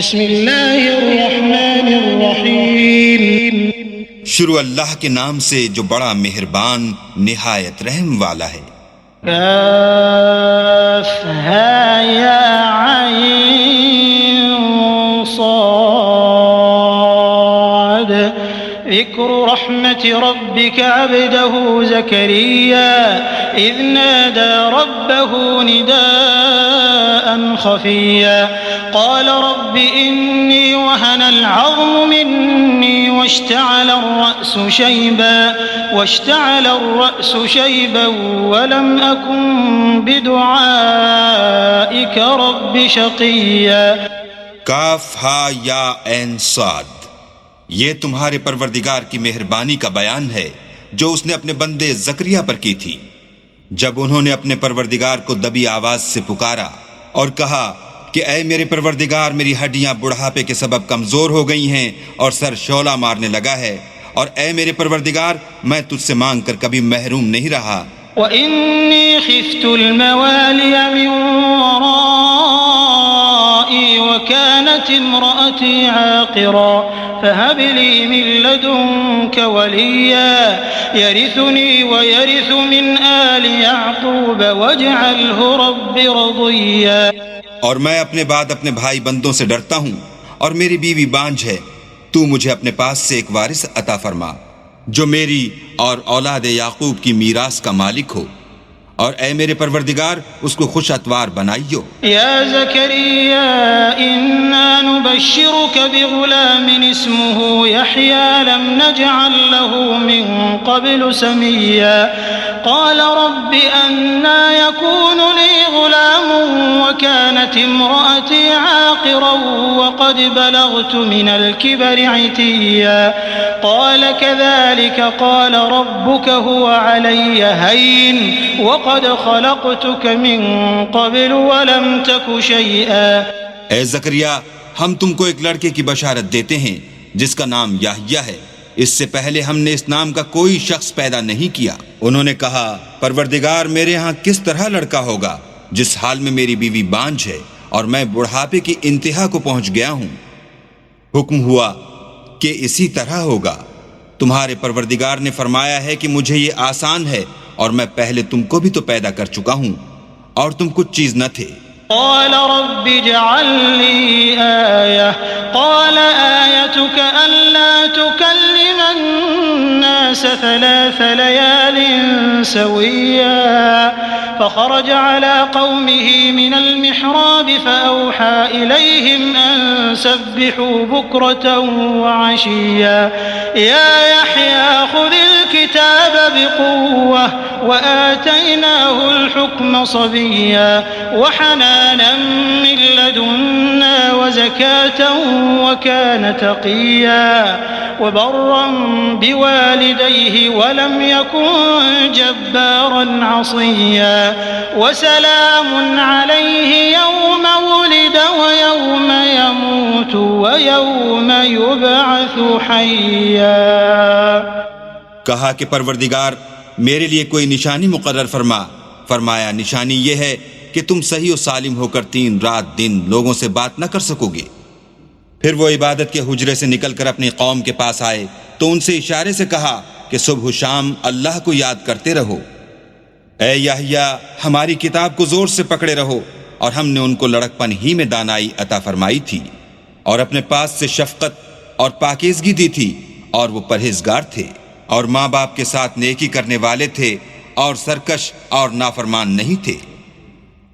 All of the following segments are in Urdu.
بسم اللہ الرحمن الرحیم شروع اللہ کے نام سے جو بڑا مہربان نہایت رحم والا ہے۔ کاف ہا یا عین صاد ذکر رحمت ربک عبده زکریا اذ نادى ربه نداء خفیا قال رب إني وهن العظم مني واشتعل الرأس شيبا ولم أكن بدعائك رب شقيا۔ کاف ہا یا عین صاد، یہ تمہارے پروردگار کی مہربانی کا بیان ہے جو اس نے اپنے بندے زکریا پر کی تھی جب انہوں نے اپنے پروردگار کو دبی آواز سے پکارا اور کہا کہ اے میرے پروردگار، میری ہڈیاں بڑھاپے کے سبب کمزور ہو گئی ہیں اور سر شعلہ مارنے لگا ہے، اور اے میرے پروردگار میں تجھ سے مانگ کر کبھی محروم نہیں رہا۔ وَإِنِّي خِفْتُ الْمَوَالِيَ مِنْ وَرَائِي وَكَانَتِ امْرَأَتِي عَاقِرًا فَهَبْ لِي مِنْ لَدُنْكَ وَلِيًّا يَرِثُنِي وَيَرِثُ مِنْ آلِ يَعْقُوبَ وَاجْعَلْهُ رَبِّ رَضِيًّا۔ اور میں اپنے بعد اپنے بھائی بندوں سے ڈرتا ہوں، اور میری بیوی بانجھ ہے، تو مجھے اپنے پاس سے ایک وارث عطا فرما جو میری اور اولاد یعقوب کی میراث کا مالک ہو، اور اے میرے پروردگار اس کو خوش اتوار بنائیو۔ یا زکریا انا نبشرک بغلام اسمه یحیی لم نجعل له من قبل سمیا قال رب انا يكون لي غلام وكانت امرأتي عاقرا وقد بلغت من الكبر عتيا قال كذلك قال ربك هو علي هين وقد خلقتك من قبل ولم تك شيئا۔ اے زکریا، ہم تم کو ایک لڑکے کی بشارت دیتے ہیں جس کا نام یحییٰ ہے، اس سے پہلے ہم نے اس نام کا کوئی شخص پیدا نہیں کیا۔ انہوں نے کہا پروردگار میرے ہاں کس طرح لڑکا ہوگا جس حال میں میری بیوی بانجھ ہے اور میں بڑھاپے کی انتہا کو پہنچ گیا ہوں۔ حکم ہوا کہ اسی طرح ہوگا، تمہارے پروردگار نے فرمایا ہے کہ مجھے یہ آسان ہے اور میں پہلے تم کو بھی تو پیدا کر چکا ہوں اور تم کچھ چیز نہ تھے۔ قال رب اجعل لي آية قال آيتك ألا تكلم الناس 3 ليال سويا فخرج على قومه من المحراب فأوحى إليهم أن سبحوا بكرة وعشيا يا يحيى خذ الكتاب بقوة وآتيناه الحكم صبيا وحنانا من لدنا وزكاة وكان تقيا وبرا بوالديه ولم يكن جبارا عصيا وسلام عليه يوم ولد ويوم يموت ويوم يبعث حيا۔ کہا کہ پروردگار میرے لیے کوئی نشانی مقرر فرمایا نشانی یہ ہے کہ تم صحیح و سالم ہو کر 3 رات دن لوگوں سے بات نہ کر سکو گے۔ پھر وہ عبادت کے حجرے سے نکل کر اپنی قوم کے پاس آئے تو ان سے اشارے سے کہا کہ صبح و شام اللہ کو یاد کرتے رہو۔ اے یحییٰ ہماری کتاب کو زور سے پکڑے رہو، اور ہم نے ان کو لڑکپن ہی میں دانائی عطا فرمائی تھی اور اپنے پاس سے شفقت اور پاکیزگی دی تھی، اور وہ پرہیزگار تھے اور ماں باپ کے ساتھ نیکی کرنے والے تھے اور سرکش اور نافرمان نہیں تھے۔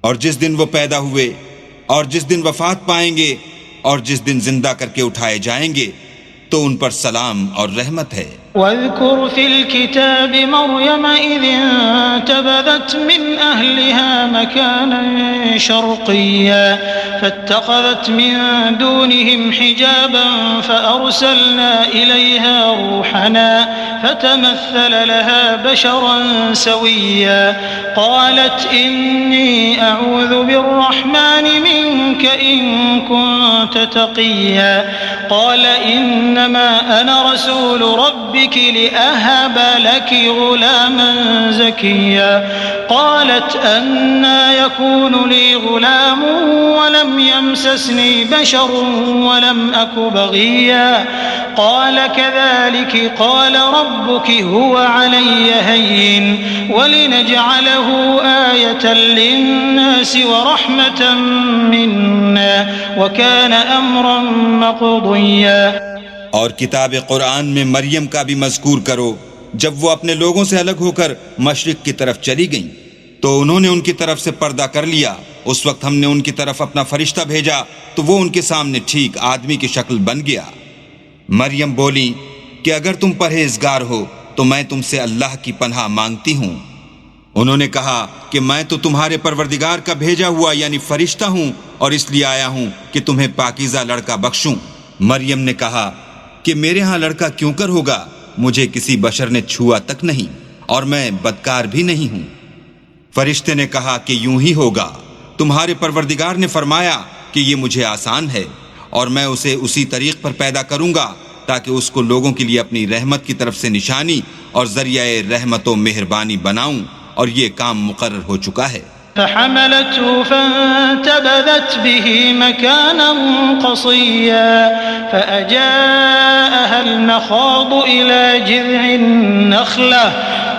اور جس دن وہ پیدا ہوئے اور جس دن وفات پائیں گے اور جس دن زندہ کر کے اٹھائے جائیں گے تو ان پر سلام اور رحمت ہے۔ واذكر في الكتاب مريم إذ انتبذت من أهلها مكانا شرقيا فاتخذت من دونهم حجابا فأرسلنا إليها روحنا فتمثل لها بشرا سويا قالت إني أعوذ بالرحمن منك إن كنت تقيا قال إنما أنا رسول ربي ربك لأهب لك غلاما زكيا قالت أنى يكون لي غلام ولم يمسسني بشر ولم أك بغيا قال كذلك قال ربك هو علي هين ولنجعله آية للناس ورحمة منا وكان أمرا مقضيا۔ اور کتاب قرآن میں مریم کا بھی مذکور کرو، جب وہ اپنے لوگوں سے الگ ہو کر مشرق کی طرف چلی گئیں تو انہوں نے ان کی طرف سے پردہ کر لیا۔ اس وقت ہم نے ان کی طرف اپنا فرشتہ بھیجا تو وہ ان کے سامنے ٹھیک آدمی کی شکل بن گیا۔ مریم بولی کہ اگر تم پرہیزگار ہو تو میں تم سے اللہ کی پناہ مانگتی ہوں۔ انہوں نے کہا کہ میں تو تمہارے پروردگار کا بھیجا ہوا یعنی فرشتہ ہوں اور اس لیے آیا ہوں کہ تمہیں پاکیزہ لڑکا بخشوں۔ مریم نے کہا کہ میرے ہاں لڑکا کیوں کر ہوگا، مجھے کسی بشر نے چھوا تک نہیں اور میں بدکار بھی نہیں ہوں۔ فرشتے نے کہا کہ یوں ہی ہوگا، تمہارے پروردگار نے فرمایا کہ یہ مجھے آسان ہے اور میں اسے اسی طریق پر پیدا کروں گا تاکہ اس کو لوگوں کے لیے اپنی رحمت کی طرف سے نشانی اور ذریعہ رحمت و مہربانی بناؤں، اور یہ کام مقرر ہو چکا ہے۔ فحملته فانتبذت به مكانا قصيا فأجاءها المخاض إلى جذع النخلة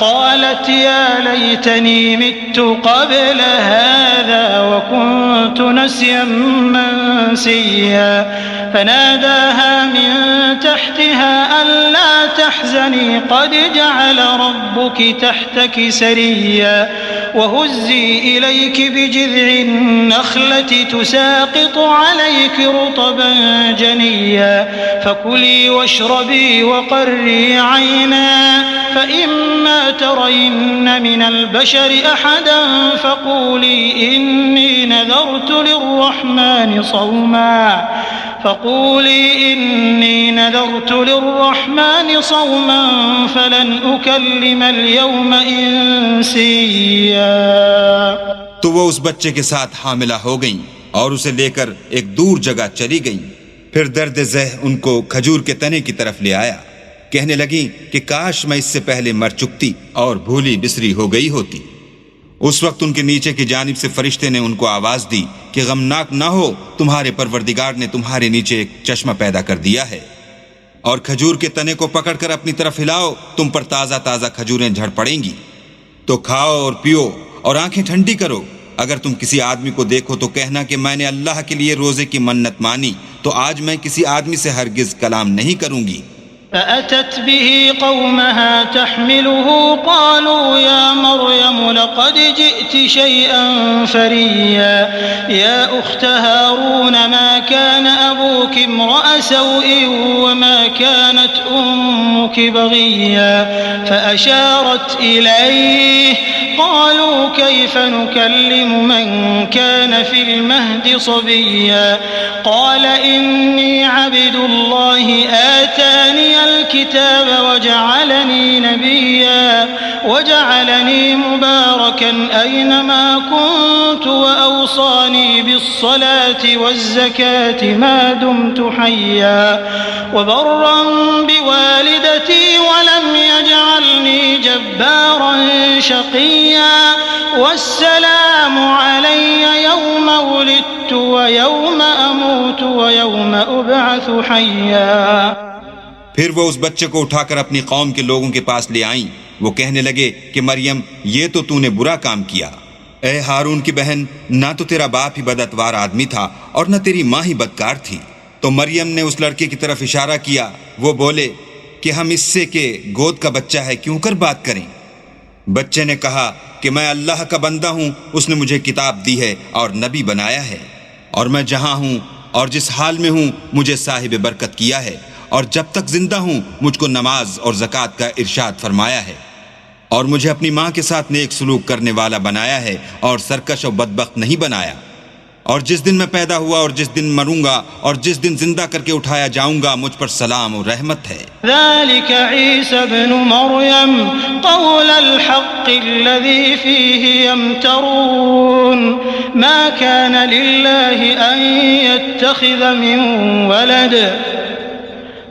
قالت يا ليتني مت قبل هذا وكنت نسيا منسيا فناداها من تحتها ألا تحزني قد جعل ربك تحتك سريا وهزي إليك بجذع النخلة تساقط عليك رطبا جنيا فكلي واشربي وقري عينا فإما ترين من البشر أحدا فقولي إني نذرت للرحمن صوما فلن أكلم اليوم إنسيا۔ تو وہ اس بچے کے ساتھ حاملہ ہو گئیں اور اسے لے کر ایک دور جگہ چلی گئیں۔ پھر درد ذہ ان کو کھجور کے تنے کی طرف لے آیا، کہنے لگیں کہ کاش میں اس سے پہلے مر چکتی اور بھولی بسری ہو گئی ہوتی۔ اس وقت ان کے نیچے کی جانب سے فرشتے نے ان کو آواز دی کہ غمناک نہ ہو، تمہارے پروردگار نے تمہارے نیچے ایک چشمہ پیدا کر دیا ہے، اور کھجور کے تنے کو پکڑ کر اپنی طرف ہلاؤ، تم پر تازہ تازہ کھجوریں جھڑ پڑیں گی، تو کھاؤ اور پیو اور آنکھیں ٹھنڈی کرو۔ اگر تم کسی آدمی کو دیکھو تو کہنا کہ میں نے اللہ کے لیے روزے کی منت مانی، تو آج میں کسی آدمی سے ہرگز کلام نہیں کروں گی۔ فأتت به قومها تحمله قالوا يا مريم لقد جئت شيئا فريا يا أخت هارون ما كان أبوك امرأ سوء وما كانت أمك بغيا فأشارت إليه قالوا كيف نكلم من كان في المهد صبيا قال إني عبد الله آتاني الكتاب وجعلني نبيا وجعلني مباركا أينما كنت وأوصاني بالصلاة والزكاة ما دمت حيا وبرا بوالدتي ولم يجعلني جبارا شقيا والسلام علي يوم ولدت ويوم أموت ويوم أبعث حيا۔ پھر وہ اس بچے کو اٹھا کر اپنی قوم کے لوگوں کے پاس لے آئیں۔ وہ کہنے لگے کہ مریم یہ تو نے برا کام کیا، اے ہارون کی بہن، نہ تو تیرا باپ ہی بداتوار آدمی تھا اور نہ تیری ماں ہی بدکار تھی۔ تو مریم نے اس لڑکے کی طرف اشارہ کیا، وہ بولے کہ ہم اس سے کہ گود کا بچہ ہے کیوں کر بات کریں۔ بچے نے کہا کہ میں اللہ کا بندہ ہوں، اس نے مجھے کتاب دی ہے اور نبی بنایا ہے، اور میں جہاں ہوں اور جس حال میں ہوں مجھے صاحب برکت کیا ہے، اور جب تک زندہ ہوں مجھ کو نماز اور زکوٰۃ کا ارشاد فرمایا ہے، اور مجھے اپنی ماں کے ساتھ نیک سلوک کرنے والا بنایا ہے اور سرکش و بدبخت نہیں بنایا، اور جس دن میں پیدا ہوا اور جس دن مروں گا اور جس دن زندہ کر کے اٹھایا جاؤں گا مجھ پر سلام و رحمت ہے۔ ذلك عيسى ابن مريم قول الحق الذي فيه يمترون ما كان لله أن يتخذ من ولد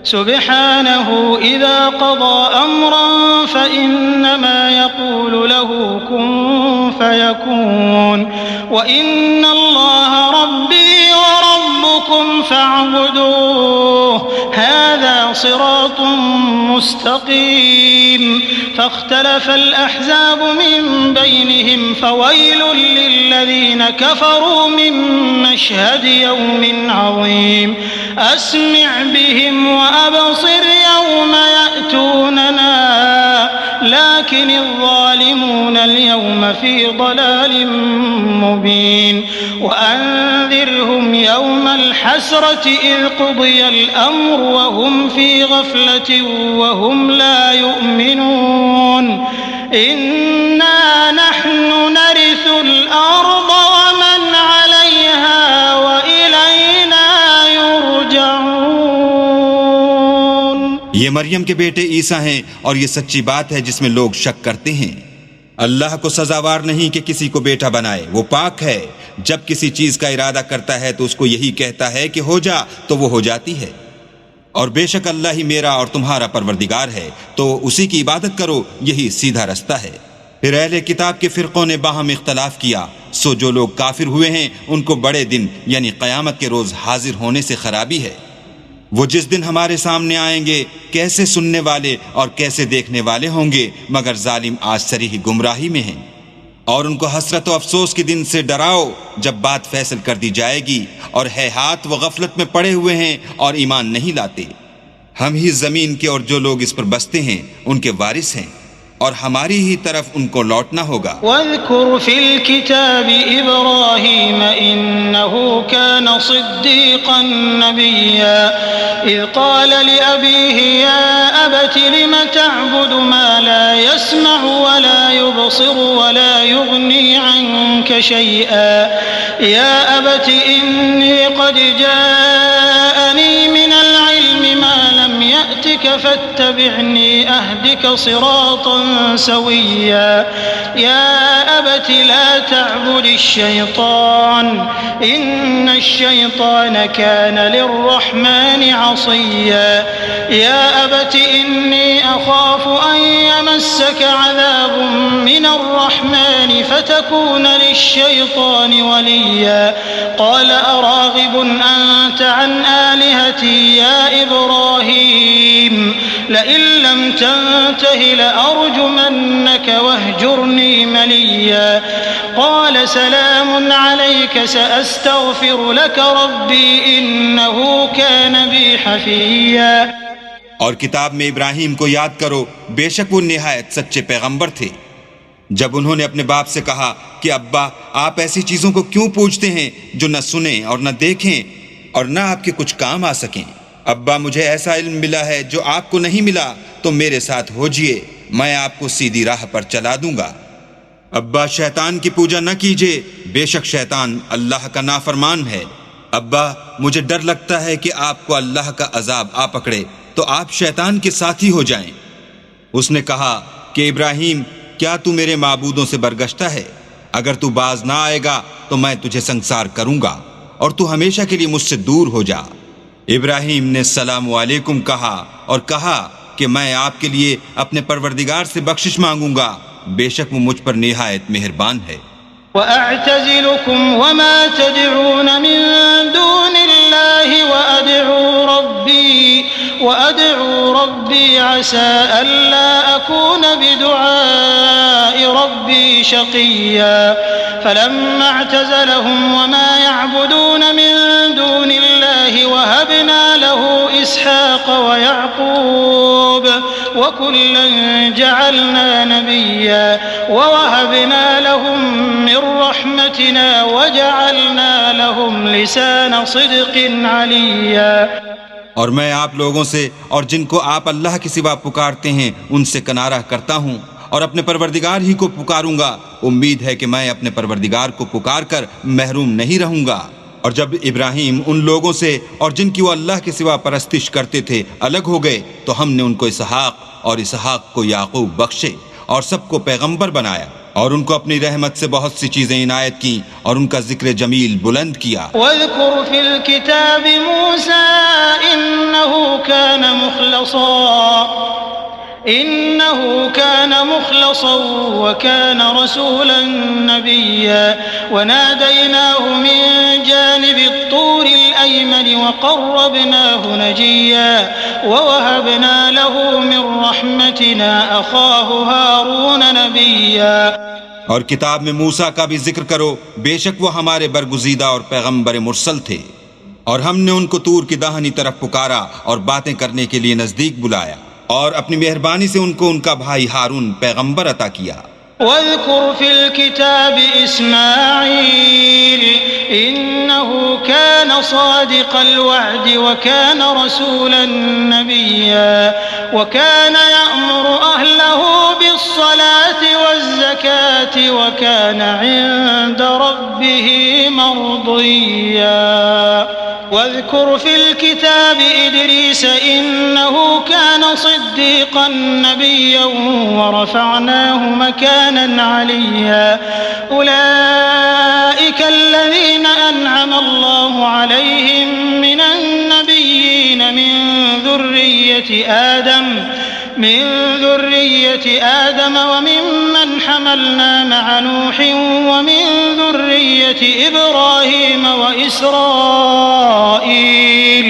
سبحانه إذا قضى أمرا فإنما يقول له كن فيكون وإن الله ربي وربكم فاعبدوه هذا صراط مستقيم فاختلف الأحزاب من بينهم فويل للذين كفروا من مشهد يوم عظيم أسمع بهم وأبصر يوم يأتوننا لكن الظالمون اليوم في ضلال مبين وأنذرهم يوم الحسرة إذ قضي الأمر وهم في غفلة وهم لا يؤمنون إنا نحن نرث الأرض ومن عليها وإلينا يرجعون. یہ مریم کے بیٹے عیسیٰ ہیں اور یہ سچی بات ہے جس میں لوگ شک کرتے ہیں. اللہ کو سزاوار نہیں کہ کسی کو بیٹا بنائے، وہ پاک ہے. جب کسی چیز کا ارادہ کرتا ہے تو اس کو یہی کہتا ہے کہ ہو جا تو وہ ہو جاتی ہے. اور بے شک اللہ ہی میرا اور تمہارا پروردگار ہے، تو اسی کی عبادت کرو، یہی سیدھا رستہ ہے. پھر اہل کتاب کے فرقوں نے باہم اختلاف کیا، سو جو لوگ کافر ہوئے ہیں ان کو بڑے دن یعنی قیامت کے روز حاضر ہونے سے خرابی ہے. وہ جس دن ہمارے سامنے آئیں گے کیسے سننے والے اور کیسے دیکھنے والے ہوں گے، مگر ظالم آج صریح گمراہی میں ہیں. اور ان کو حسرت و افسوس کے دن سے ڈراؤ جب بات فیصل کر دی جائے گی، اور ہے ہاتھ وہ غفلت میں پڑے ہوئے ہیں اور ایمان نہیں لاتے. ہم ہی زمین کے اور جو لوگ اس پر بستے ہیں ان کے وارث ہیں، اور ہماری ہی طرف ان کو لوٹنا ہوگا. واذكر في الكتاب إبراهيم إنه كان صديقا نبيا إذ قال لأبيه يا أبت لم تعبد ما لا يسمع ولا يبصر ولا يغني عنك شيئا يا أبت إني قد جاءني من العلم ما لم يأتك فاتبعني أهدك صراطا سويا يا أبت لا تعبد الشيطان إن الشيطان كان للرحمن عصيا يا أبت إني أخاف أن يمسك عذاب من الرحمن فتكون للشيطان وليا قال أراغب أنت عن آلهتي يا إبراهيم لئن لم تنته لأرجمنك واهجرني مليا قال سلام عليك سأستغفر لك ربي إنه كان بي حفيا. اور کتاب میں ابراہیم کو یاد کرو، بے شک وہ نہایت سچے پیغمبر تھے. جب انہوں نے اپنے باپ سے کہا کہ ابا آپ ایسی چیزوں کو کیوں پوچھتے ہیں جو نہ سنیں اور نہ دیکھیں اور نہ آپ کے کچھ کام آ سکیں. ابا مجھے ایسا علم ملا ہے جو آپ کو نہیں ملا، تو میرے ساتھ ہوجئے، میں آپ کو سیدھی راہ پر چلا دوں گا. ابا شیطان کی پوجا نہ کیجئے، بے شک شیطان اللہ کا نافرمان ہے. ابا مجھے ڈر لگتا ہے کہ آپ کو اللہ کا عذاب آ پکڑے تو آپ شیطان کے ساتھی ہو جائیں. اس نے کہا کہ ابراہیم کیا تو میرے معبودوں سے برگشتہ ہے؟ اگر تو باز نہ آئے گا تو میں تجھے سنگسار کروں گا اور تو ہمیشہ کے لیے مجھ سے دور ہو جا. ابراہیم نے السلام علیکم کہا اور کہا کہ میں آپ کے لیے اپنے پروردگار سے بخشش مانگوں گا، بے شک وہ مجھ پر نہایت مہربان ہے. وَأَعْتَزِلُكُمْ وَمَا تَدْعُونَ مِن دُونِ اللَّهِ وَأَدْعُو رَبِّي عَسَىٰ أَلَّا أَكُونَ بِدُعَاءِ رَبِّي شَقِيًّا. فَلَمَّا اعْتَزَلَهُمْ وَمَا يَعْبُدُونَ مِن دُونِ اللَّهِ وَهَبْنَا لَهُ إِسْحَاقَ وَيَعْقُوبَ وَكُلًّا جَعَلْنَا نَبِيًّا وَوَهَبْنَا لَهُم مِّن رَّحْمَتِنَا وَجَعَلْنَا لَهُمْ لِسَانَ صِدْقٍ عَلِيًّا. اور میں آپ لوگوں سے اور جن کو آپ اللہ کے سوا پکارتے ہیں ان سے کنارہ کرتا ہوں اور اپنے پروردگار ہی کو پکاروں گا. امید ہے کہ میں اپنے پروردگار کو پکار کر محروم نہیں رہوں گا. اور جب ابراہیم ان لوگوں سے اور جن کی وہ اللہ کے سوا پرستش کرتے تھے الگ ہو گئے تو ہم نے ان کو اسحاق اور اسحاق کو یعقوب بخشے اور سب کو پیغمبر بنایا اور ان کو اپنی رحمت سے بہت سی چیزیں عنایت کی اور ان کا ذکر جمیل بلند کیا. وَاذْكُرْ فِي الْكِتَابِ مُوسَىٰ إِنَّهُ كان مخلصا وكان رسولا نبيا وناديناه من جانب الطور الأيمن وقربناه نجيا ووهبنا له من رحمتنا أخاه هارون نبيا. اور کتاب میں موسیٰ کا بھی ذکر کرو، بے شک وہ ہمارے برگزیدہ اور پیغمبر مرسل تھے، اور ہم نے ان کو طور کی داہنی طرف پکارا اور باتیں کرنے کے لیے نزدیک بلایا، اور اپنی مہربانی سے ان کو ان کا بھائی ہارون پیغمبر عطا کیا. واذكر في الكتاب إسماعيل إنه كان صادق الوعد وكان رسولا نبيا وكان يأمر أهله بالصلاة والزكاة وكان عند ربه مرضيا. واذكر في الكتاب إدريس إنه كان صديقا نبيا ورفعناه مكانا عليا. أولئك الذين أنعم الله عليهم من النبيين من ذرية آدم وممن حملنا مع نوح ومن ذرية إبراهيم وإسرائيل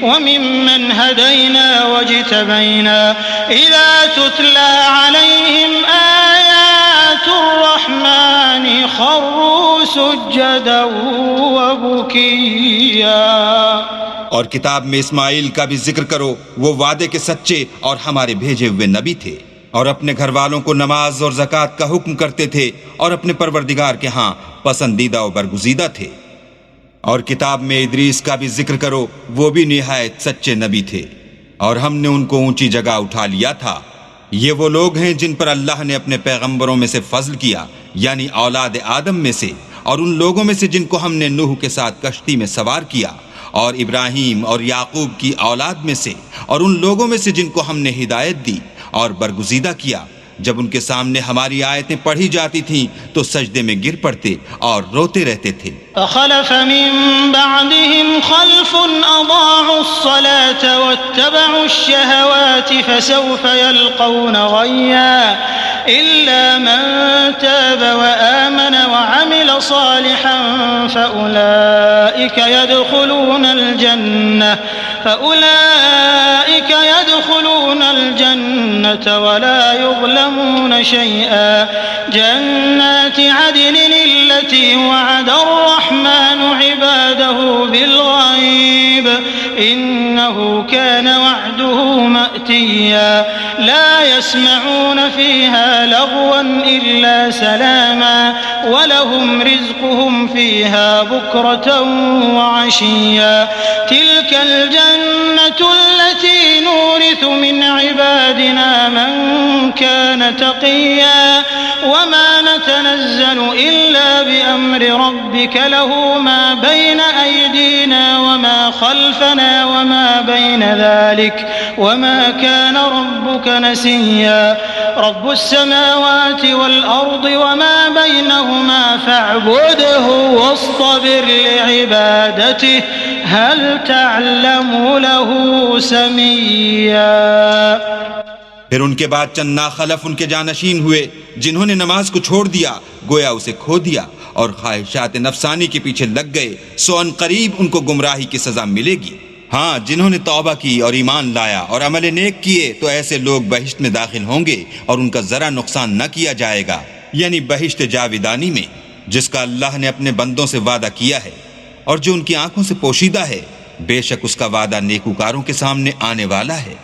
وممن هدينا واجتبينا إذا تتلى عليهم آيات الرحمن خروا سجدا وبكيا. اور کتاب میں اسماعیل کا بھی ذکر کرو، وہ وعدے کے سچے اور ہمارے بھیجے ہوئے نبی تھے، اور اپنے گھر والوں کو نماز اور زکوٰۃ کا حکم کرتے تھے، اور اپنے پروردگار کے ہاں پسندیدہ و برگزیدہ تھے. اور کتاب میں ادریس کا بھی ذکر کرو، وہ بھی نہایت سچے نبی تھے، اور ہم نے ان کو اونچی جگہ اٹھا لیا تھا. یہ وہ لوگ ہیں جن پر اللہ نے اپنے پیغمبروں میں سے فضل کیا، یعنی اولاد آدم میں سے، اور ان لوگوں میں سے جن کو ہم نے نوح کے ساتھ کشتی میں سوار کیا، اور ابراہیم اور یعقوب کی اولاد میں سے، اور ان لوگوں میں سے جن کو ہم نے ہدایت دی اور برگزیدہ کیا. جب ان کے سامنے ہماری آیتیں پڑھی جاتی تھیں تو سجدے میں گر پڑتے اور روتے رہتے تھے. فخلف من بعدهم خلف اضاعوا الصلاة واتبعوا الشهوات فسوف يلقون غيا إلا من تاب وآمن وعمل صالحا فأولئك يدخلون الجنة ولا يظلمون شيئا. جنات عدن التي وعد الرحمن عباده بالغيب إنه كان وعده مأتيا. لا يسمعون فيها لغوا إلا سلاما ولهم رزقهم فيها بكرة وعشيا. تلك الجنة التي نورث من عبادنا من كان تقيا وما نتنزل إلا بأمر ربك له ما بين أيدينا وما خلفنا وما بين ذلك وما كان ربك نسيا. رب السماوات والأرض وما بينهما فاعبده واصطبر لعبادته هل تعلم له سميا. پھر ان کے بعد چند ناخلف ان کے جانشین ہوئے جنہوں نے نماز کو چھوڑ دیا، گویا اسے کھو دیا، اور خواہشات نفسانی کے پیچھے لگ گئے، سو ان قریب ان کو گمراہی کی سزا ملے گی. ہاں، جنہوں نے توبہ کی اور ایمان لایا اور عمل نیک کیے تو ایسے لوگ بہشت میں داخل ہوں گے اور ان کا ذرا نقصان نہ کیا جائے گا، یعنی بہشت جاویدانی میں، جس کا اللہ نے اپنے بندوں سے وعدہ کیا ہے اور جو ان کی آنکھوں سے پوشیدہ ہے. بے شک اس کا وعدہ نیکوکاروں کے سامنے آنے والا ہے.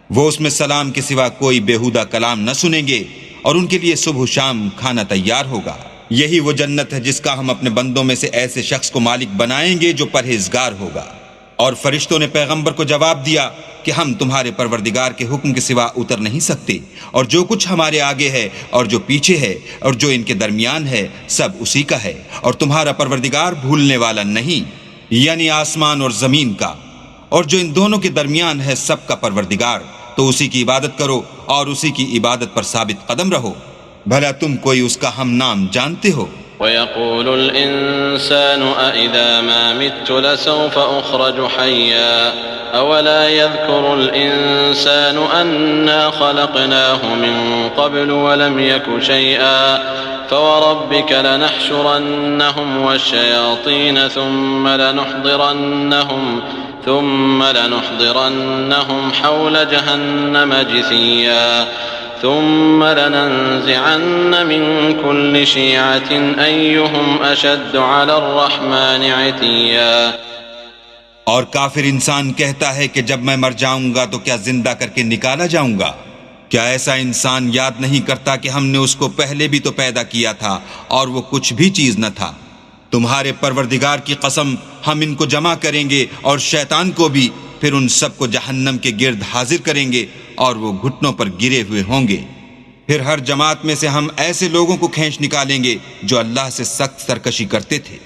وہ اس میں سلام کے سوا کوئی بیہودہ کلام نہ سنیں گے اور ان کے لیے صبح و شام کھانا تیار ہوگا. یہی وہ جنت ہے جس کا ہم اپنے بندوں میں سے ایسے شخص کو مالک بنائیں گے جو پرہیزگار ہوگا. اور فرشتوں نے پیغمبر کو جواب دیا کہ ہم تمہارے پروردگار کے حکم کے سوا اتر نہیں سکتے، اور جو کچھ ہمارے آگے ہے اور جو پیچھے ہے اور جو ان کے درمیان ہے سب اسی کا ہے، اور تمہارا پروردگار بھولنے والا نہیں، یعنی آسمان اور زمین کا اور جو ان دونوں کے درمیان ہے سب کا پروردگار. تو اسی کی عبادت کرو اور اسی کی عبادت پر ثابت قدم رہو. بھلا تم کوئی اس کا ہم نام جانتے ہو؟ ويقول الإنسان أإذا ما مت لسوف أخرج حيا أولا يذكر الإنسان أنا خلقناه من قبل ولم يك شيئا فوربك لنحشرنهم والشياطين ثم لنحضرنهم حول جهنم جثيا ثم لننزعن من كل شيعة أيهم أشد على الرحمن عتيا. اور کافر انسان کہتا ہے کہ جب میں مر جاؤں گا تو کیا زندہ کر کے نکالا جاؤں گا؟ کیا ایسا انسان یاد نہیں کرتا کہ ہم نے اس کو پہلے بھی تو پیدا کیا تھا اور وہ کچھ بھی چیز نہ تھا؟ تمہارے پروردگار کی قسم ہم ان کو جمع کریں گے اور شیطان کو بھی، پھر ان سب کو جہنم کے گرد حاضر کریں گے اور وہ گھٹنوں پر گرے ہوئے ہوں گے. پھر ہر جماعت میں سے ہم ایسے لوگوں کو کھینچ نکالیں گے جو اللہ سے سخت سرکشی کرتے تھے.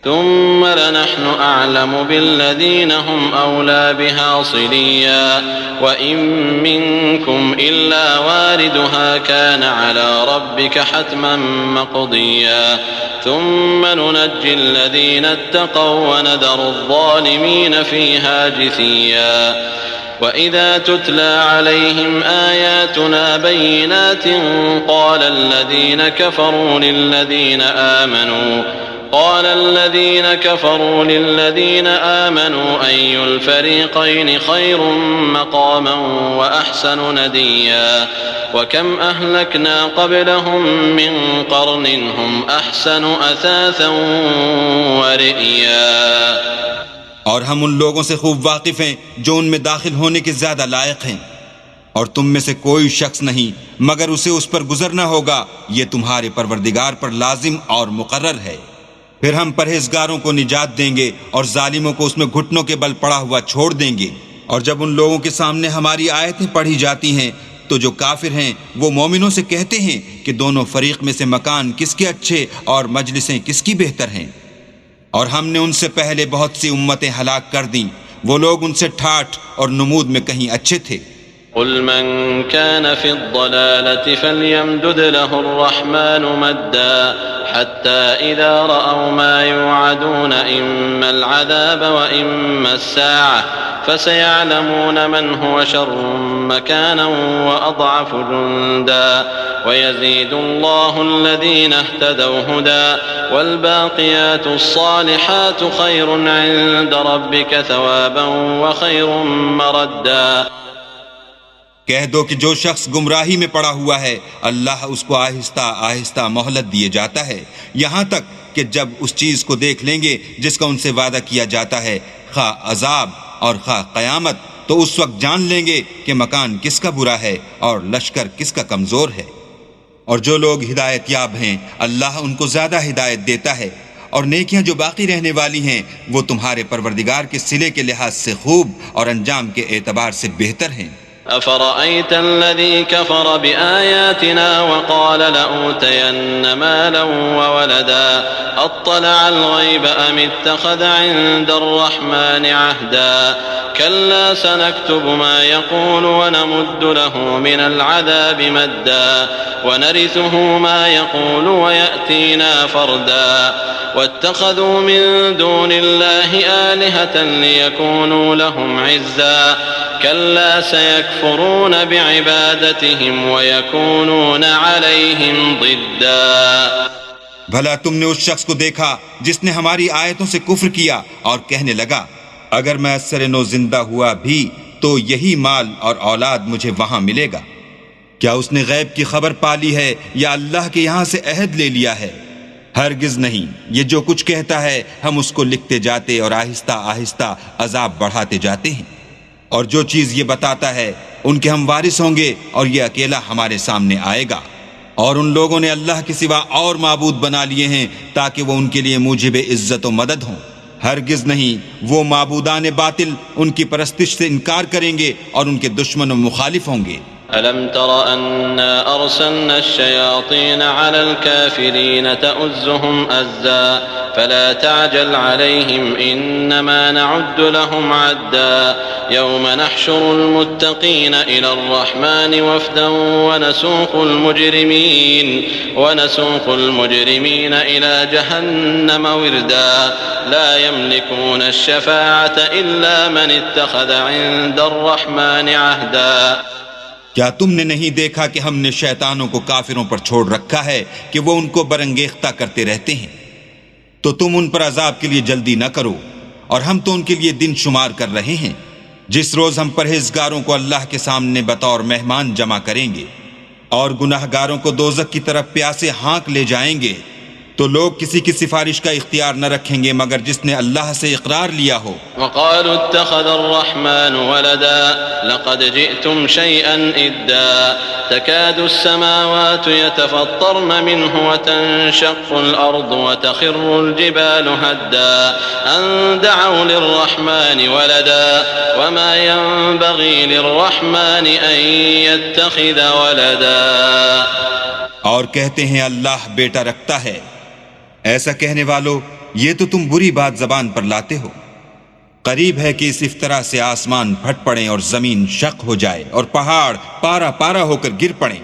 ثم لنحن أعلم بالذين هم أولى بها صليا وإن منكم إلا واردها كان على ربك حتما مقضيا ثم ننجي الذين اتقوا ونذر الظالمين فيها جثيا. وإذا تتلى عليهم آياتنا بينات قال الذين كفروا للذين آمنوا أي الفريقين خير مقاما وأحسن نديا. وكم أهلكنا قبلهم من قرن هم أحسن أثاثا ورئيا. اور ہم ان لوگوں سے خوب واقف ہیں جو ان میں داخل ہونے کے زیادہ لائق ہیں، اور تم میں سے کوئی شخص نہیں مگر اسے اس پر گزرنا ہوگا، یہ تمہارے پروردگار پر لازم اور مقرر ہے. پھر ہم پرہیزگاروں کو نجات دیں گے اور ظالموں کو اس میں گھٹنوں کے بل پڑا ہوا چھوڑ دیں گے. اور جب ان لوگوں کے سامنے ہماری آیتیں پڑھی جاتی ہیں تو جو کافر ہیں وہ مومنوں سے کہتے ہیں کہ دونوں فریق میں سے مکان کس کے اچھے اور مجلسیں کس کی بہتر ہیں. اور ہم نے ان سے پہلے بہت سی امتیں ہلاک کر دیں، وہ لوگ ان سے ٹھاٹھ اور نمود میں کہیں اچھے تھے. قل من كان في الضلالة فليمدد له الرحمن مدا حتى إذا رأوا ما يوعدون إما العذاب وإما الساعة فسيعلمون من هو شر مكانا وأضعف جندا ويزيد الله الذين اهتدوا هدى والباقيات الصالحات خير عند ربك ثوابا وخير مردا. کہہ دو کہ جو شخص گمراہی میں پڑا ہوا ہے اللہ اس کو آہستہ آہستہ مہلت دیے جاتا ہے، یہاں تک کہ جب اس چیز کو دیکھ لیں گے جس کا ان سے وعدہ کیا جاتا ہے، خواہ عذاب اور خواہ قیامت، تو اس وقت جان لیں گے کہ مکان کس کا برا ہے اور لشکر کس کا کمزور ہے. اور جو لوگ ہدایت یاب ہیں اللہ ان کو زیادہ ہدایت دیتا ہے، اور نیکیاں جو باقی رہنے والی ہیں وہ تمہارے پروردگار کے صلے کے لحاظ سے خوب اور انجام کے اعتبار سے بہتر ہیں. أفرأيت الذي كفر بآياتنا وقال لأوتين مالا وولدا أطلع الغيب أم اتخذ عند الرحمن عهدا كلا سنكتب ما يقول ونمد له من العذاب مدا ونرثه ما يقول ويأتينا فردا واتخذوا من دون الله آلهة ليكونوا لهم عزا كلا سيكفرون بعبادتهم ويكونون عليهم ضدا. بھلا تم نے اس شخص کو دیکھا جس نے ہماری آیتوں سے کفر کیا اور کہنے لگا اگر میں اثر نو زندہ ہوا بھی تو یہی مال اور اولاد مجھے وہاں ملے گا. کیا اس نے غیب کی خبر پالی ہے یا اللہ کے یہاں سے عہد لے لیا ہے؟ ہرگز نہیں. یہ جو کچھ کہتا ہے ہم اس کو لکھتے جاتے اور آہستہ آہستہ عذاب بڑھاتے جاتے ہیں. اور جو چیز یہ بتاتا ہے ان کے ہم وارث ہوں گے اور یہ اکیلا ہمارے سامنے آئے گا. اور ان لوگوں نے اللہ کے سوا اور معبود بنا لیے ہیں تاکہ وہ ان کے لیے موجب عزت و مدد ہوں. ہرگز نہیں. وہ معبودان باطل ان کی پرستش سے انکار کریں گے اور ان کے دشمن و مخالف ہوں گے. ألم تر أنا أرسلنا الشياطين على الكافرين تؤزهم أزا فلا تعجل عليهم إنما نعد لهم عدا يوم نحشر المتقين إلى الرحمن وفدا ونسوق المجرمين إلى جهنم وردا لا يملكون الشفاعة إلا من اتخذ عند الرحمن عهدا. کیا تم نے نہیں دیکھا کہ ہم نے شیطانوں کو کافروں پر چھوڑ رکھا ہے کہ وہ ان کو برانگیختہ کرتے رہتے ہیں؟ تو تم ان پر عذاب کے لیے جلدی نہ کرو، اور ہم تو ان کے لیے دن شمار کر رہے ہیں جس روز ہم پرہیزگاروں کو اللہ کے سامنے بطور مہمان جمع کریں گے اور گناہگاروں کو دوزخ کی طرف پیاسے ہانک لے جائیں گے، تو لوگ کسی کی سفارش کا اختیار نہ رکھیں گے مگر جس نے اللہ سے اقرار لیا ہو. وقالوا اتخذ الرحمن ولدا لقد جئتم شيئا إدا تكاد السماوات يتفطرن منه وتنشق الأرض وتخر الجبال هدا أن دعوا للرحمن ولدا وما ينبغي للرحمن أن يتخذ ولدا. اور کہتے ہیں اللہ بیٹا رکھتا ہے. ایسا کہنے والو، یہ تو تم بری بات زبان پر لاتے ہو. قریب ہے کہ اس افطرا سے آسمان پھٹ پڑیں اور زمین شق ہو جائے اور پہاڑ پارا پارا ہو کر گر پڑیں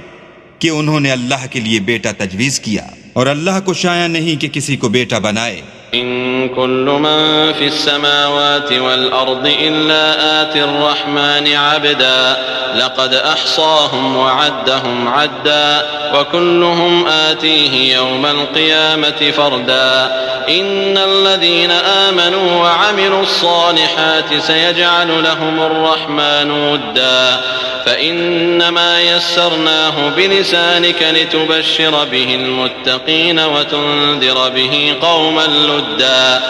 کہ انہوں نے اللہ کے لیے بیٹا تجویز کیا، اور اللہ کو شایع نہیں کہ کسی کو بیٹا بنائے. إن كل من في السماوات والأرض إلا آتي الرحمن عبدا لقد أحصاهم وعدهم عدا وكلهم آتيه يوم القيامة فردا. إن الذين آمنوا وعملوا الصالحات سيجعل لهم الرحمن ودا فإنما يسرناه بلسانك لتبشر به المتقين وتنذر به قوما لدا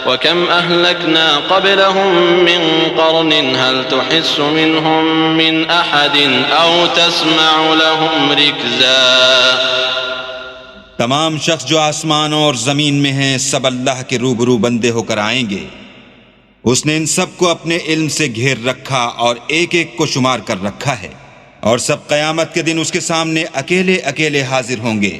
وكم أهلكنا قبلهم من قرن هل تحس منهم من أحد أو تسمع لهم ركزا. تمام شخص جو آسمانوں اور زمین میں ہیں سب اللہ کے روبرو بندے ہو کر آئیں گے. اس نے ان سب کو اپنے علم سے گھیر رکھا اور ایک ایک کو شمار کر رکھا ہے، اور سب قیامت کے دن اس کے سامنے اکیلے اکیلے حاضر ہوں گے.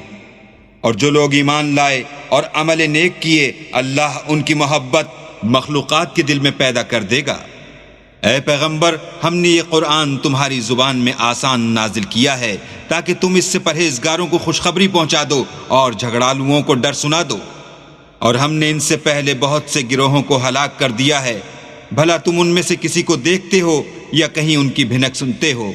اور جو لوگ ایمان لائے اور عمل نیک کیے اللہ ان کی محبت مخلوقات کے دل میں پیدا کر دے گا. اے پیغمبر، ہم نے یہ قرآن تمہاری زبان میں آسان نازل کیا ہے تاکہ تم اس سے پرہیزگاروں کو خوشخبری پہنچا دو اور جھگڑالوؤں کو ڈر سنا دو. اور ہم نے ان سے پہلے بہت سے گروہوں کو ہلاک کر دیا ہے، بھلا تم ان میں سے کسی کو دیکھتے ہو یا کہیں ان کی بھنک سنتے ہو؟